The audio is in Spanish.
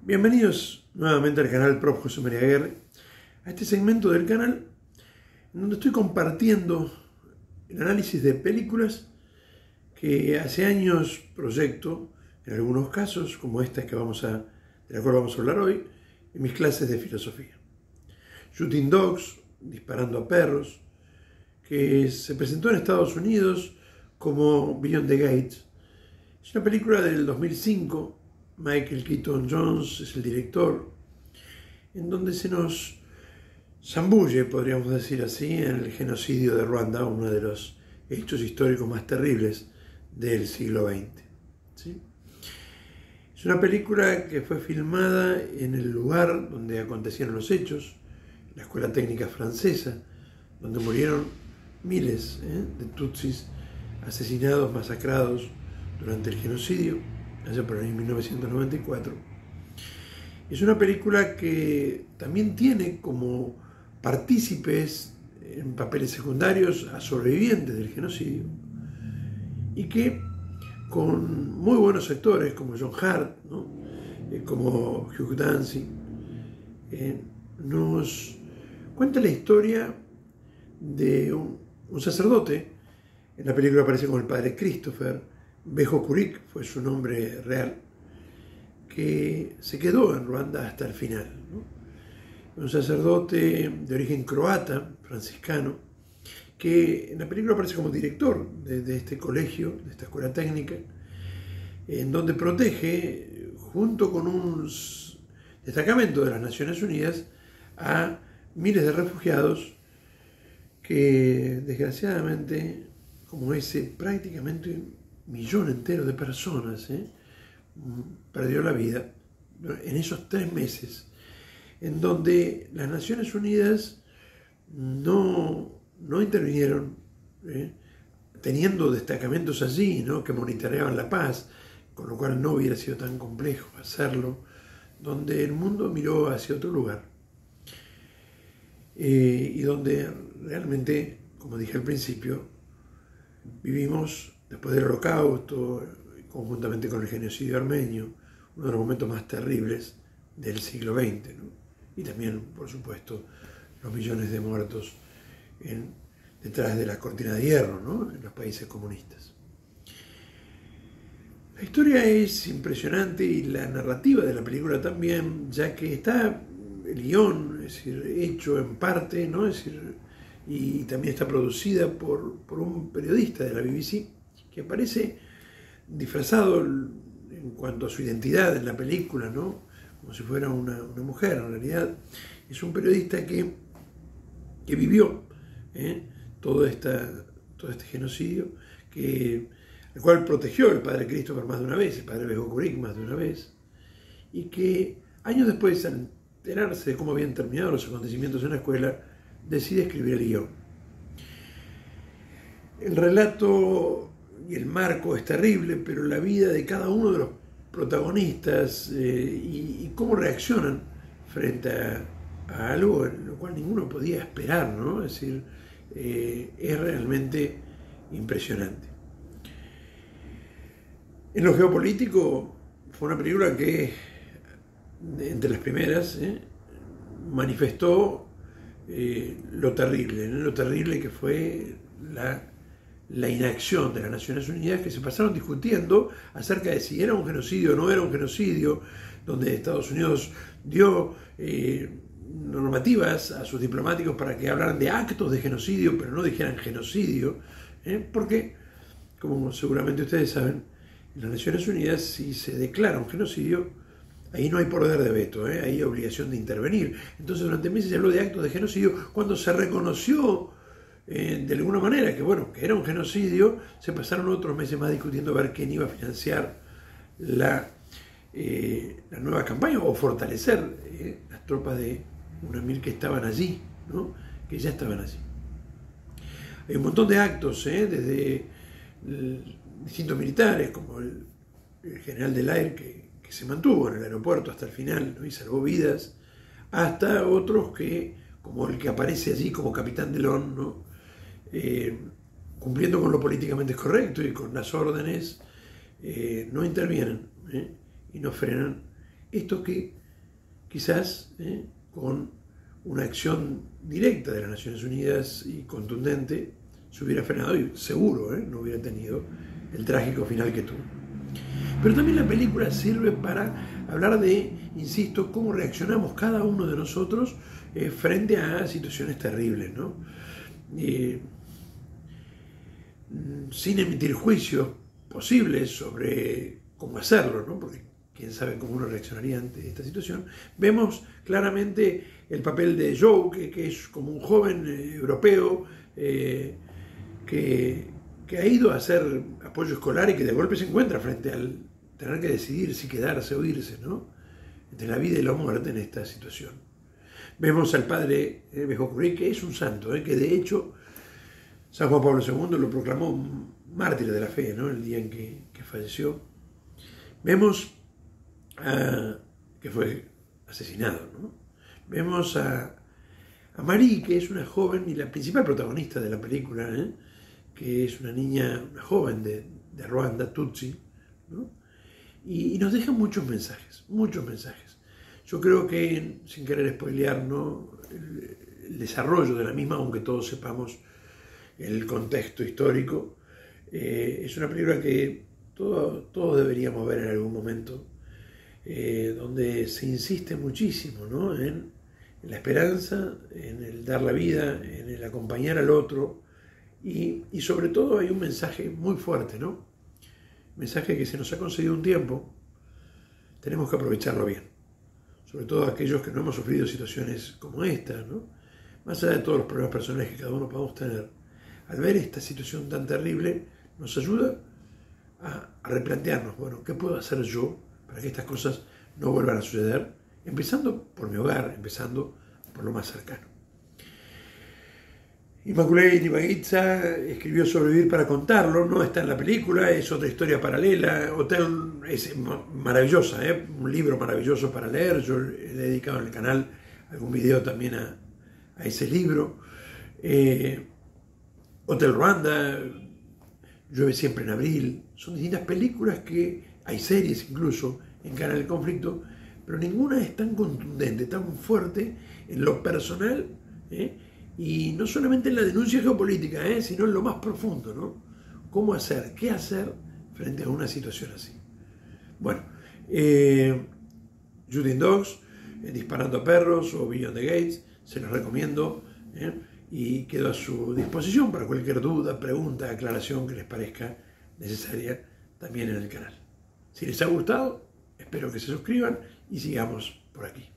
Bienvenidos nuevamente al canal Prof. José María Aguirre, a este segmento del canal en donde estoy compartiendo el análisis de películas que hace años proyecto, en algunos casos, como esta de la cual vamos a hablar hoy, en mis clases de filosofía. Shooting Dogs, Disparando a Perros, que se presentó en Estados Unidos como Beyond the Gates. Es una película del 2005, Michael Keaton Jones es el director, en donde se nos zambulle, podríamos decir así, en el genocidio de Ruanda, uno de los hechos históricos más terribles del siglo XX. ¿Sí? Es una película que fue filmada en el lugar donde acontecieron los hechos, la Escuela Técnica Francesa, donde murieron miles de tutsis asesinados, masacrados durante el genocidio, allá por el año 1994. Es una película que también tiene como partícipes en papeles secundarios a sobrevivientes del genocidio y que con muy buenos actores como John Hart, ¿no? Como Hugh Dancy, nos cuenta la historia de un sacerdote. En la película aparece como el padre Christopher Bejo Kurik, fue su nombre real, que se quedó en Ruanda hasta el final, ¿no? Un sacerdote de origen croata, franciscano, que en la película aparece como director de este colegio, de esta escuela técnica, en donde protege, junto con un destacamento de las Naciones Unidas, a miles de refugiados que, desgraciadamente, como ese prácticamente millón entero de personas perdió la vida en esos 3 meses, en donde las Naciones Unidas no intervinieron, teniendo destacamentos allí, ¿no?, que monitoreaban la paz, con lo cual no hubiera sido tan complejo hacerlo, donde el mundo miró hacia otro lugar, y donde realmente, como dije al principio, vivimos después del Holocausto, conjuntamente con el genocidio armenio, uno de los momentos más terribles del siglo XX, ¿no? Y también, por supuesto, los millones de muertos detrás de la cortina de hierro, ¿no?, en los países comunistas. La historia es impresionante y la narrativa de la película también, ya que está el guión, es decir, hecho en parte, ¿no?, es decir, y también está producida por un periodista de la BBC, que aparece disfrazado en cuanto a su identidad en la película, ¿no?, como si fuera una mujer. En realidad es un periodista que vivió todo este genocidio, el cual protegió el padre Christopher más de una vez, el padre Bejo Kurik más de una vez, y que años después, al enterarse de cómo habían terminado los acontecimientos en la escuela, decide escribir el guión. El relato y el marco es terrible, pero la vida de cada uno de los protagonistas y cómo reaccionan frente a algo en lo cual ninguno podía esperar, ¿no? Es decir, es realmente impresionante. En lo geopolítico fue una película que, entre las primeras, manifestó lo terrible que fue la inacción de las Naciones Unidas, que se pasaron discutiendo acerca de si era un genocidio o no era un genocidio, donde Estados Unidos dio normativas a sus diplomáticos para que hablaran de actos de genocidio, pero no dijeran genocidio, porque, como seguramente ustedes saben, en las Naciones Unidas, si se declara un genocidio, ahí no hay poder de veto, ahí hay obligación de intervenir. Entonces, durante meses se habló de actos de genocidio. Cuando se reconoció de alguna manera que era un genocidio, se pasaron otros meses más discutiendo a ver quién iba a financiar la nueva campaña o fortalecer las tropas de UNAMIR que estaban allí, ¿no?, que ya estaban allí. Hay un montón de actos, desde distintos militares, como el general del Aire, que se mantuvo en el aeropuerto hasta el final, ¿no?, y salvó vidas, hasta otros como el que aparece allí como capitán Delon, ¿no?, cumpliendo con lo políticamente correcto y con las órdenes, no intervienen y no frenan Esto que quizás con una acción directa de las Naciones Unidas y contundente se hubiera frenado y seguro no hubiera tenido el trágico final que tuvo. Pero también la película sirve para hablar de, insisto, cómo reaccionamos cada uno de nosotros frente a situaciones terribles, ¿no? Sin emitir juicios posibles sobre cómo hacerlo, ¿no? Porque quién sabe cómo uno reaccionaría ante esta situación. Vemos claramente el papel de Joe, que es como un joven europeo que ha ido a hacer apoyo escolar y que de golpe se encuentra frente al tener que decidir si quedarse o irse, ¿no? Entre la vida y la muerte en esta situación. Vemos al padre Bejo Curie, que es un santo, que de hecho San Juan Pablo II lo proclamó mártir de la fe, ¿no? El día en que falleció. Vemos que fue asesinado, ¿no? Vemos a Marie, que es una joven y la principal protagonista de la película, que es una niña, una joven de Ruanda, Tutsi, ¿no? Y nos deja muchos mensajes, muchos mensajes. Yo creo que, sin querer spoilear, ¿no?, el desarrollo de la misma, aunque todos sepamos el contexto histórico, es una película que todos deberíamos ver en algún momento, donde se insiste muchísimo, ¿no?, en la esperanza, en el dar la vida, en el acompañar al otro, y sobre todo hay un mensaje muy fuerte, ¿no? Mensaje que se nos ha concedido un tiempo, tenemos que aprovecharlo bien, sobre todo aquellos que no hemos sufrido situaciones como esta, ¿no? Más allá de todos los problemas personales que cada uno podamos tener, al ver esta situación tan terrible, nos ayuda a replantearnos, bueno, ¿qué puedo hacer yo para que estas cosas no vuelvan a suceder? Empezando por mi hogar, empezando por lo más cercano. Immaculée Nibagiza escribió Sobrevivir para contarlo, no está en la película, es otra historia paralela. Hotel es maravillosa, un libro maravilloso para leer. Yo le he dedicado en el canal algún video también a ese libro. Hotel Ruanda, Llueve siempre en abril, son distintas películas que hay series incluso en Canal del Conflicto, pero ninguna es tan contundente, tan fuerte en lo personal, y no solamente en la denuncia geopolítica, sino en lo más profundo, ¿no? ¿Cómo hacer? ¿Qué hacer frente a una situación así? Bueno, Shooting Dogs, Disparando a Perros o Beyond the Gates, se los recomiendo, y quedo a su disposición para cualquier duda, pregunta, aclaración que les parezca necesaria también en el canal. Si les ha gustado, espero que se suscriban y sigamos por aquí.